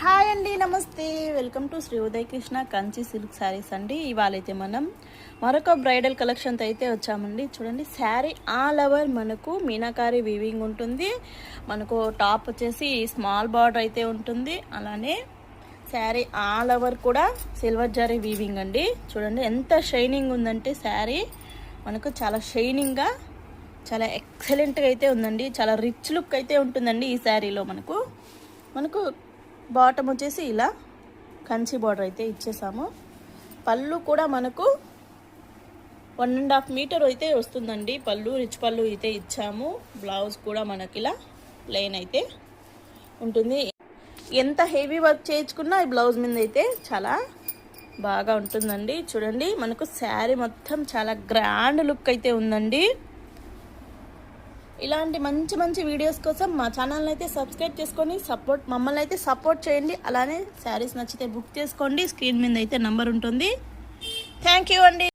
Hi అండి, నమస్తే. Welcome to Shri Uday Krishna Kanchi silk sarees అండి. ఇవాళ అయితే మనం మరొక బ్రైడల్ కలెక్షన్తో అయితే వచ్చామండి. చూడండి, శారీ ఆల్ ఓవర్ మనకు మీనాకారి వీవింగ్ ఉంటుంది. మనకు టాప్ వచ్చేసి స్మాల్ బార్డర్ అయితే ఉంటుంది. అలానే శారీ ఆల్ ఓవర్ కూడా సిల్వర్ జరీ వీవింగ్ అండి. చూడండి ఎంత షైనింగ్ ఉందంటే శారీ మనకు చాలా షైనింగ్గా, చాలా ఎక్సలెంట్గా అయితే ఉందండి. చాలా రిచ్ లుక్ అయితే ఉంటుందండి ఈ శారీలో. మనకు బాటమ్ వచ్చేసి ఇలా కంచి బార్డర్ అయితే ఇచ్చేసాము. పళ్ళు కూడా మనకు 1.5 మీటర్ అయితే వస్తుందండి. పళ్ళు రిచ్ పళ్ళు అయితే ఇచ్చాము. బ్లౌజ్ కూడా మనకి ఇలా ప్లెయిన్ అయితే ఉంటుంది. ఎంత హెవీ వర్క్ చేయించుకున్నా ఈ బ్లౌజ్ మీద అయితే చాలా బాగా ఉంటుందండి. చూడండి, మనకు శారీ మొత్తం చాలా గ్రాండ్ లుక్ అయితే ఉందండి. ఇలాంటి మంచి మంచి వీడియోస్ కోసం మా ఛానల్ని అయితే సబ్స్క్రైబ్ చేసుకొని మమ్మల్ని అయితే సపోర్ట్ చేయండి. అలానే శారీస్ నచ్చితే బుక్ చేసుకోండి. స్క్రీన్ మీద అయితే నంబర్ ఉంటుంది. థ్యాంక్ యూ అండి.